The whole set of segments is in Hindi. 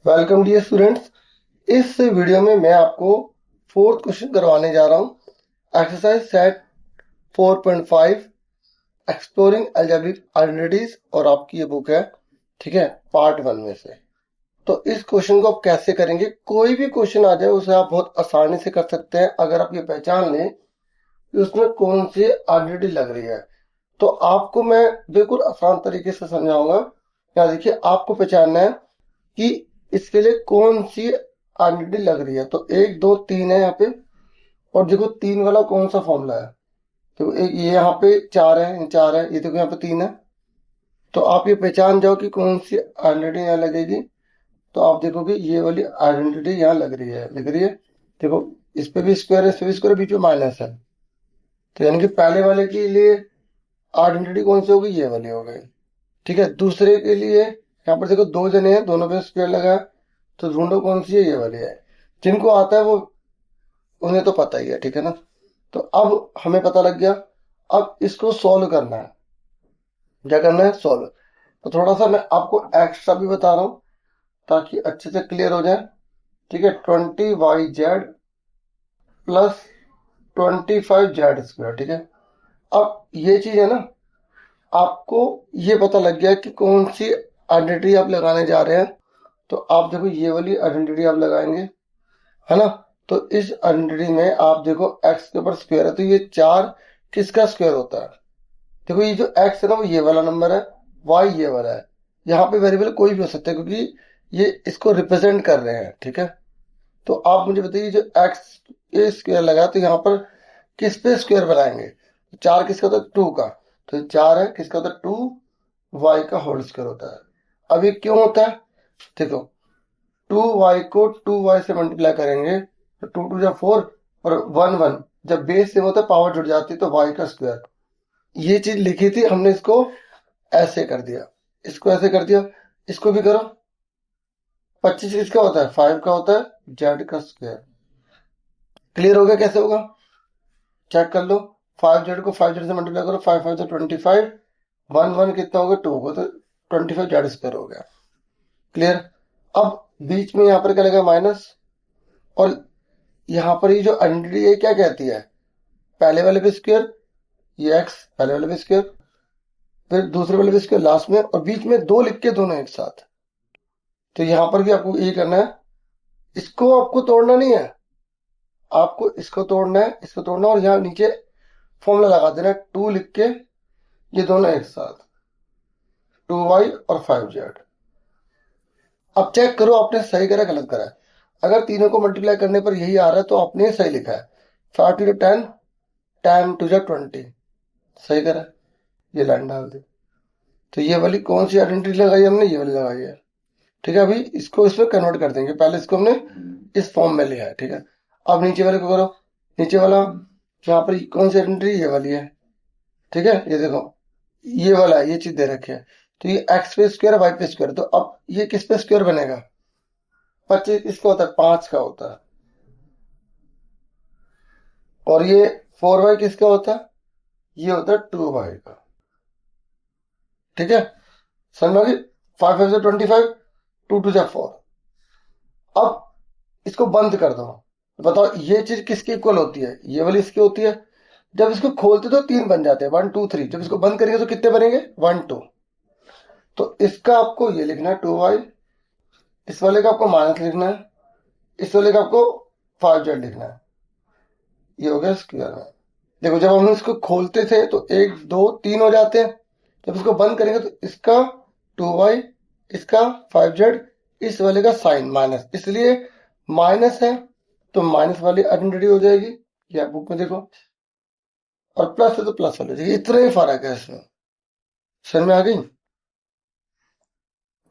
Welcome dear students. इस वीडियो में मैं आपको फोर्थ क्वेश्चन करवाने जा रहा हूं। Exercise set 4.5 exploring algebraic identities और आपकी ये बुक है, ठीक है, पार्ट 1 में से। तो इस क्वेश्चन को आप कैसे करेंगे? कोई भी क्वेश्चन आ जाए उसे आप बहुत आसानी से कर सकते हैं अगर आप ये पहचान लें कि उसमें कौन सी आइडेंटिटी लग रही है। तो आपको मैं बिल्कुल आसान तरीके से समझाऊंगा। यहाँ देखिए, आपको पहचानना है कि इसके लिए कौन सी आइडेंटिटी लग रही है। तो 1 2 3 है यहाँ पे, और देखो 3 वाला कौन सा फॉर्मूला है। तो एक ये यहाँ पे 4 है, 4 है, ये देखो यहाँ पे 3 है। तो आप ये पहचान जाओ कि कौन सी आइडेंटिटी यहाँ लगेगी। तो आप देखोगे ये वाली आइडेंटिटी यहाँ लग रही है, लग रही है। देखो, इस पे भी स्क्वायर है, इस पे भी स्क्वायर, बीच में माइनस है। तो यानी कि पहले वाले के लिए आइडेंटिटी कौन सी होगी? ये वाली हो गई, ठीक है। दूसरे के लिए यहाँ पर देखो 2 जने हैं, दोनों पे स्क्वायर लगा है, तो ढूंढो कौन सी है? ये वाली है। जिनको आता है वो, उन्हें तो पता ही है, ठीक है ना। तो अब हमें पता लग गया। अब इसको सॉल्व करना है। क्या करना है? सॉल्व। तो थोड़ा सा मैं आपको एक्स्ट्रा भी बता रहा हूं ताकि अच्छे से क्लियर हो जाए, ठीक है। 20yz प्लस 25z², ठीक है। अब ये चीज है ना, आपको ये पता लग गया कि कौन सी आइडेंटिटी आप लगाने जा रहे हैं। तो आप देखो ये वाली आइडेंटिटी आप लगाएंगे, है ना। तो इस आइडेंटिटी में आप देखो x के ऊपर स्क्वायर है, तो ये 4 किसका स्क्वायर होता है? देखो ये जो x है ना, वो ये वाला नंबर है, y ये वाला है। यहाँ पे वेरिएबल कोई भी हो सकता है क्योंकि ये इसको रिप्रेजेंट कर रहे हैं, ठीक है। तो आप मुझे बताइए, जो x पे स्क्वायर लगा तो यहाँ पर किस पे स्क्वायर बनाएंगे? 4 किसका होता है? 2 का। तो 4 है, किसका होता है? 2y का होल स्क्वायर होता है। अब ये क्यों होता है? देखो, 2y को 2y से मल्टीप्लाई करेंगे तो 2 2 जा 4, और 1 1 जब बेस सेम होता है पावर जुड़ जाती है, तो y का स्क्वायर। ये चीज लिखी थी हमने, इसको ऐसे कर दिया, इसको ऐसे कर दिया। इसको भी करो। 25 किसका होता है? 5 का होता है, z का स्क्वायर। क्लियर हो गया कैसे होगा? चेक कर लो। 5z को 5z से मल्टीप्लाई करो, 5 5 25, 1 1 कितना हो गया? 2 को, तो 25z² हो गया। क्लियर। अब बीच में यहाँ पर क्या लगा? माइनस। और यहाँ पर ये जो आइडेंटिटी है क्या कहती है? पहले वाले पे स्क्वायर, ये x पहले वाले पे स्क्वायर, फिर दूसरे वाले पे स्क्वायर लास्ट में, और बीच में 2 लिख के दोनों एक साथ। तो यहाँ पर भी आपको ये करना है, इसको आपको तोड़ना नहीं है, आपको इसको तोड़ना है, इसको तोड़ना, और यहाँ नीचे फॉर्मूला लगा देना है 2 लिख के, ये दोनों एक साथ, 2y और 5z। अब चेक करो आपने सही करा गलत करा है। अगर तीनों को मल्टीप्लाई करने पर यही आ रहा है तो आपने सही लिखा है। 5 to 10, 10 to 20, सही करा। ये लाइन डाल दी। तो ये वाली कौन सी आइडेंटिटी लगाई हमने? ये वाली लगाई है, ठीक है। अभी इसको इसमें कन्वर्ट कर देंगे, पहले इसको हमने इस फॉर्म में लिया है, ठीक है। अब नीचे वाले को करो। नीचे वाला यहाँ पर कौन सी आइडेंटिटी? ये वाली है, ठीक है। ये देखो, ये वाला है, ये चीज दे रखी है। तो ये एक्स पे स्क्वायर, वाई पे स्क्वायर, तो अब ये किस पे स्क्वायर बनेगा? 25 किसका होता है? 5 का होता है। और ये 4y किसका होता है? ये होता है 2y का, ठीक है। समझ में आ गई? 5 5 से 25, 2 2 जा 4। अब इसको बंद कर दो। बताओ ये चीज किसकी इक्वल होती है? ये वाली इसकी होती है। जब इसको खोलते तो 3 बन जाते हैं, 1 2 3। जब इसको बंद करेंगे तो कितने बनेंगे? 1 2। तो इसका आपको ये लिखना है 2y, इस वाले का आपको माइनस लिखना है, इस वाले का आपको 5z लिखना है। ये हो गया स्क्वायर में। देखो, जब हम इसको खोलते थे तो 1 2 3 हो जाते हैं, जब इसको बंद करेंगे तो इसका 2y, इसका 5z, इस वाले का साइन माइनस, इसलिए माइनस है तो माइनस वाली आइडेंटिटी हो जाएगी। या बुक में देखो, और प्लस है तो प्लस वाली हो जाएगी। इतना ही फर्क है इसमें। समझ में आ गई?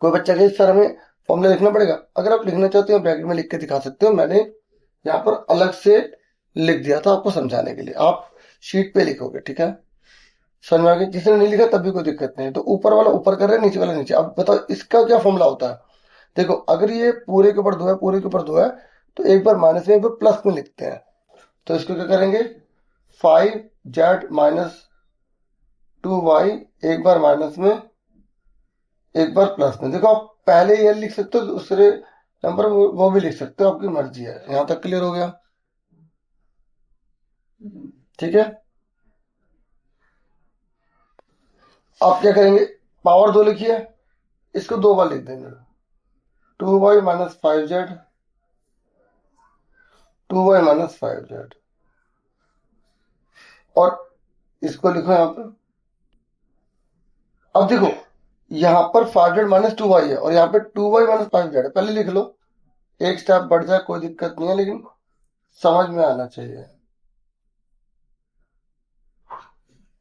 कोई बच्चा के सर हमें फॉर्मूला लिखना पड़ेगा? अगर आप लिखना चाहते हो ब्रैकेट में लिख के दिखा सकते हो। मैंने यहाँ पर अलग से लिख दिया था आपको समझाने के लिए, आप शीट पे लिखोगे, ठीक है। समझ में आ गई? जिसने नहीं लिखा तब भी कोई दिक्कत नहीं है। तो ऊपर वाला ऊपर कर रहे हैं, नीचे वाला नीचे। अब बताओ इसका क्या फॉर्मूला होता है? देखो, अगर ये पूरे के ऊपर 2 है, पूरे के ऊपर 2 है, तो एक बार माइनस में एक बार प्लस में लिखते हैं। तो इसको क्या करेंगे? 5z माइनस 2y, एक बार माइनस में एक बार प्लस में। देखो, आप पहले ये लिख सकते हो, दूसरे नंबर वो भी लिख सकते हो, आपकी मर्जी है। यहां तक क्लियर हो गया? ठीक है। आप क्या करेंगे, पावर 2 लिखिए, इसको 2 बार लिख देंगे। 2y minus 5z, 2y minus 5z, और इसको लिखो यहां पर। अब देखो, यहां पर 5z माइनस 2y है और यहां पे 2y माइनस 5z है। पहले लिख लो, एक स्टेप बढ़ जाए कोई दिक्कत नहीं है, लेकिन समझ में आना चाहिए।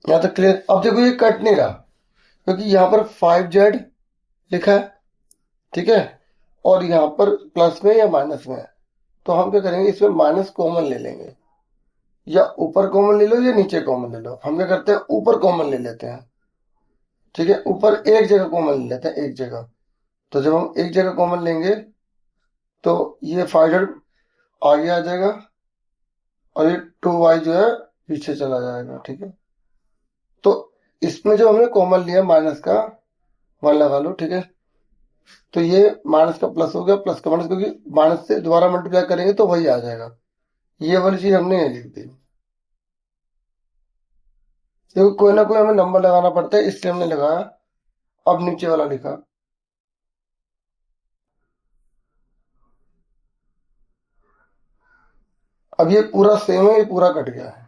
यहां तक क्लियर? अब देखो ये कट नहीं रहा, क्योंकि यहां पर 5z लिखा है, ठीक है, और यहां पर प्लस में या माइनस में है। तो हम क्या करेंगे, इसमें माइनस कॉमन ले लेंगे, या ऊपर कॉमन ले लो या नीचे कॉमन ले लो। हम क्या करते हैं, ऊपर कॉमन ले लेते हैं, ठीक है, ऊपर एक जगह कॉमन ले लेते हैं, एक जगह। तो जब हम एक जगह कॉमन लेंगे तो ये 5z आगे आ जाएगा और ये 2y जो है पीछे चला जाएगा, ठीक है। तो इसमें जो हमने कॉमन लिया माइनस का, वन लगा लो, ठीक है। तो ये माइनस का प्लस हो गया, प्लस का माइनस, क्योंकि माइनस से दोबारा मल्टीप्लाई करेंगे तो वही आ जाएगा। ये वाली चीज हमने ये लिख दी, क्योंकि कोई ना कोई हमें नंबर लगाना पड़ता है, इसलिए हमने लगाया। अब नीचे वाला लिखा। अब ये पूरा सेम है, ये पूरा कट गया है।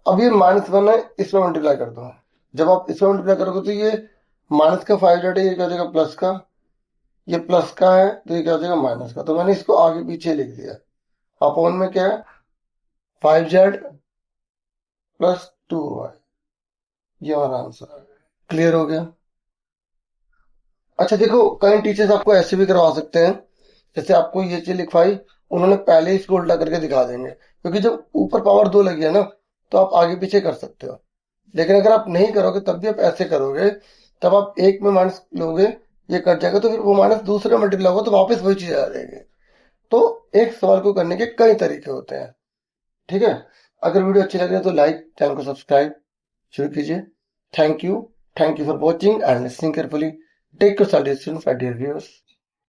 अब ये -1 है, इसमें मल्टीप्लाई कर दो। जब आप इसमें मल्टीप्लाई करोगे तो ये माइनस का 5z है, ये क्या हो जाएगा प्लस का, ये प्लस का है तो ये क्या हो जाएगा माइनस का। तो मैंने इसको आगे पीछे लिख दिया। अपॉन में क्या है, 5z प्लस 2y, ये हमारा आंसर। क्लियर हो गया? अच्छा देखो, कई टीचर्स आपको ऐसे भी करवा सकते हैं, जैसे आपको ये चीज लिखवाई, उन्होंने पहले ही इसको उल्टा करके दिखा देंगे, क्योंकि जब ऊपर पावर 2 लगी है ना, तो आप आगे पीछे कर सकते हो। लेकिन अगर आप नहीं करोगे, तब भी आप ऐसे करोगे, तब आप एक में माइनस लोगे, ये कट जाएगा, तो फिर वो माइनस दूसरे में मल्टीप्लाई होगा, तो वापस वही चीज आ जाएगी। तो एक सवाल को करने के कई तरीके होते हैं, ठीक है। अगर वीडियो अच्छी लगे तो लाइक, चैनल को सब्सक्राइब शुरू कीजिए। Thank you for watching and listening carefully. Take your suggestions, my dear viewers.